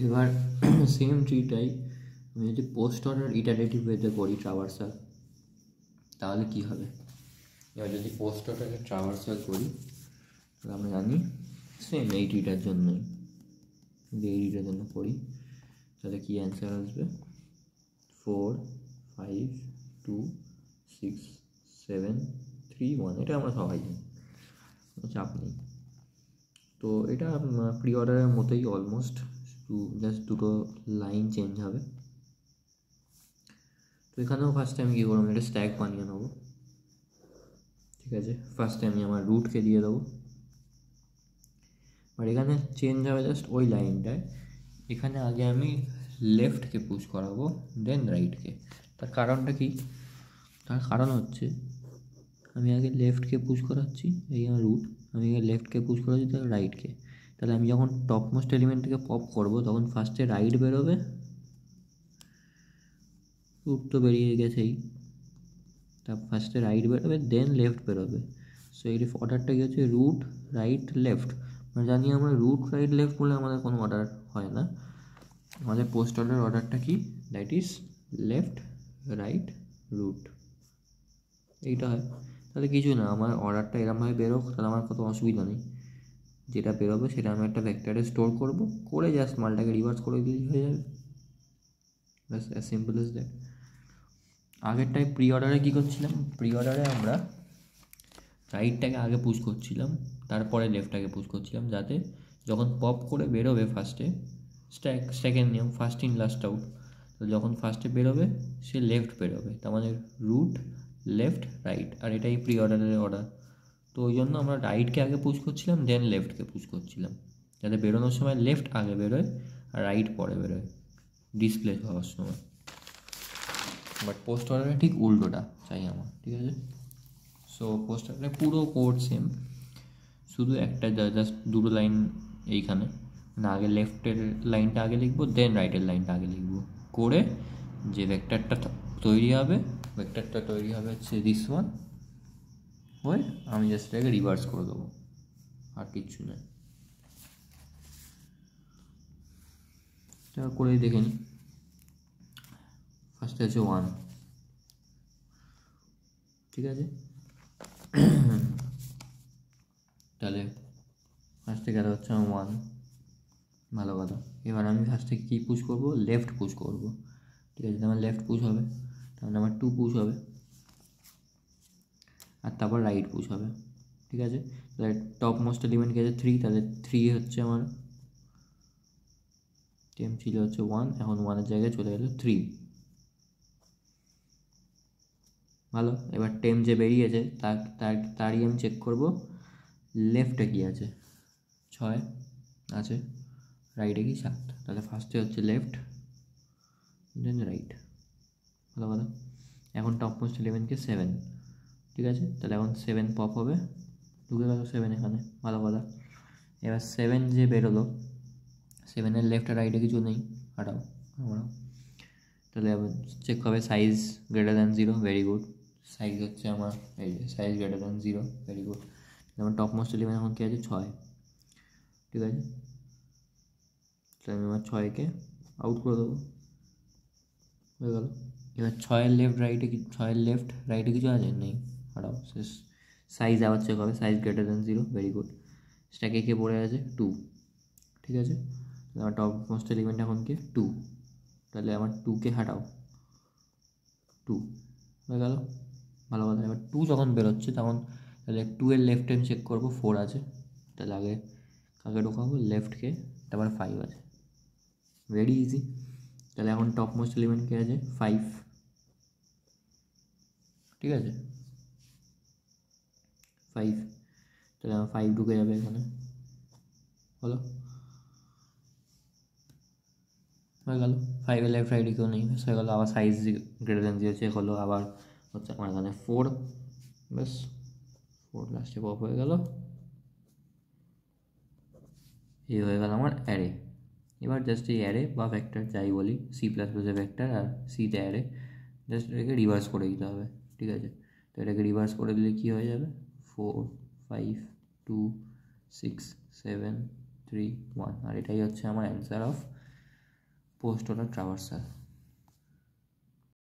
এবার সেম ট্রিটাই আমি যদি পোস্ট অর্ডার ইটারেটিভ ওয়েতে করি ট্রাভার্সাল, তাহলে কী হবে? এবার যদি পোস্ট অর্ডারে ট্রাভার্সাল করি তাহলে আমরা জানি সেম এই ট্রিটার জন্যই, যদি এই ট্রিটার জন্য করি তাহলে কী অ্যান্সার আসবে? 4 5 2 6 7 3 1। এটা আমরা সবাই জানি, চাপ নেই। তো এটা প্রি অর্ডারের মতোই অলমোস্ট, জাস্ট দুটো লাইন চেঞ্জ হবে। তো এখানেও ফার্স্টে আমি কী করবো, এটা স্ট্যাক বানিয়ে নেবো। ঠিক আছে, ফার্স্টে আমি আমার রুটকে দিয়ে দেবো, আর এখানে চেঞ্জ হবে জাস্ট ওই লাইনটায়। এখানে আগে আমি লেফটকে পুশ করাবো, দেন রাইটকে। তার কারণটা কি? তার কারণ হচ্ছে আমি আগে লেফটকে পুশ করাচ্ছি, এই আমার রুট, আমি আগে লেফটকে পুশ করাচ্ছি তাহলে রাইটকে। তাহলে আমি যখন টপ মোস্ট এলিমেন্ট থেকে পপ করবো তখন ফার্স্টে রাইট বেরোবে, রুট তো বেরিয়ে গেছেই, তা ফার্স্টে রাইট বেরোবে দেন লেফট বেরোবে। সো এই অর্ডারটা কী হচ্ছে? Root right left. মানে জানি আমরা রুট রাইট লেফট বলে আমাদের কোনো অর্ডার হয় না, আমাদের পোস্ট অর্ডার অর্ডারটা কি? That is left right root, এইটা হয়। তাহলে কিছু না, আমার অর্ডারটা এরমভাবে বেরোক, তাহলে আমার কত অসুবিধা নেই। যেটা বেরোবে সেটা আমি একটা ভেক্টরে স্টোর করবো, করে জাস্ট মালটাকে রিভার্স করে দিলেই হয়ে যাবে। ব্যাস, অ্যাজ সিম্পল এজ দ্যাট। আগেরটাই প্রি অর্ডারে কী করছিলাম? প্রি অর্ডারে আমরা রাইটটাকে আগে পুশ করছিলাম, তারপরে লেফটটাকে পুশ করছিলাম, যাতে যখন পপ করে বেরোবে ফার্স্টে, স্ট্যাকের নিয়ম ফার্স্ট ইন লাস্ট আউট, তো যখন ফার্স্টে বেরোবে সে লেফট বেরোবে, তার মানে রুট লেফট রাইট, আর এটাই প্রি অর্ডারের অর্ডার। তো ওই জন্য আমরা রাইটকে আগে পুশ করছিলাম, দেন লেফটকে পুশ করছিলাম, যাতে বেরোনোর সময় লেফট আগে বেরোয় আর রাইট পরে বেরোয় ডিসপ্লে হওয়ার সময়। বাট পোস্ট অর্ডারে ঠিক উল্টোটা চাই আমার, ঠিক আছে? সো পোস্ট অর্ডারে পুরো কোড সেম, শুধু একটা জাস্ট দুটো লাইন এইখানে, মানে আগে লেফটের লাইনটা আগে লিখবো, দেন রাইটের লাইনটা আগে লিখবো, করে যে ভেক্টরটা তৈরি হবে, ভেক্টরটা তৈরি হবে হচ্ছে দিস ওয়ান, হয়ে আমি জাস্ট এটাকে রিভার্স করে দেবো, আর কিচ্ছু নয়। এটা করেই দেখে নিই। ফার্স্টে হচ্ছে 1, ঠিক আছে? তাহলে ফার্স্টে গেলে হচ্ছে আমার 1, ভালো কথা। এবার আমি ফার্স্টে কী পুশ করবো? লেফট পুশ করবো, ঠিক আছে? আমার লেফট পুশ হবে, তাহলে আমার 2 পুশ হবে, আর তারপর রাইট পুশ হবে, ঠিক আছে? তাহলে টপ মোস্ট এলিমেন্ট গেছে 3, তাহলে 3 হচ্ছে আমার টেম ছিল হচ্ছে 1, এখন 1-এর জায়গায় চলে গেল 3, ভালো। এবার টেম যে বেরিয়েছে তারই আমি চেক করবো লেফটে কী আছে, 6 আছে, রাইটে কি 7, তাহলে ফার্স্টে হচ্ছে লেফট দেন রাইট, ভালো কথা। এখন টপ মোস্ট এলিমেন্টকে 7, ঠিক আছে? তাহলে এখন 7 পপ হবে, ঢুকে গেল 7 এখানে, ভালো কথা। এবার 7 যে বেরোলো, 7-এর লেফট আর রাইটে কিছু নেই, হাঁটাও আমরা, তাহলে আবার চেক হবে size greater than 0, very good. Size হচ্ছে আমার এই যে size greater than 0, very good. আমার টপ মোস্ট এলিমেন্ট এখন কী আছে? 6, ঠিক আছে? তাহলে আমি আমার 6কে আউট করে দেবো, হয়ে গেল। এবার 6-এর লেফট রাইটে 6-এর লেফট রাইটে কিছু আছে? নেই, হাঁটাও, শেষ। সাইজ আবার চেক হবে, size greater than 0, very good. স্ট্যাকে কে পড়ে আছে? 2, ঠিক আছে? আমার টপ মোস্ট এলিমেন্ট এখন কি? 2, তাহলে আমার 2কে হাঁটাও, 2 হয়ে গেল, ভালো কথা। এবার 2 যখন বেরোচ্ছে তখন তাহলে 2-এর লেফটে আমি চেক করবো, 4 আছে, তাহলে আগে কাকে ঢোকাবো? লেফটকে, তারপর 5 আছে, ভেরি ইজি। তাহলে এখন টপ মোস্ট এলিমেন্ট কে আছে? 5, ঠিক আছে? 5, তাহলে আমার 5 ঢুকে যাবে এখানে, হলো, হয়ে গেল। 5-এর লেফট রাইটে কেউ নেই, হয়ে গেলো। আবার সাইজ গ্রেটার দ্যান 0 চেক হলো, আবার হচ্ছে আমার এখানে 4, ব্যাস 4 লাস্টে পপ হয়ে গেল, এই হয়ে গেল আমার অ্যারে। এবার জাস্ট এই অ্যারে বা ভেক্টর যাই বলি, C++-এ ভেক্টর আর সিতে অ্যারে, জাস্ট এটাকে রিভার্স করে দিতে হবে, ঠিক আছে? তো এটাকে রিভার্স করে দিলে কী হয়ে যাবে? 4 5 2 6 7 3 1, আর এটাই হচ্ছে আমার answer of post order traversal.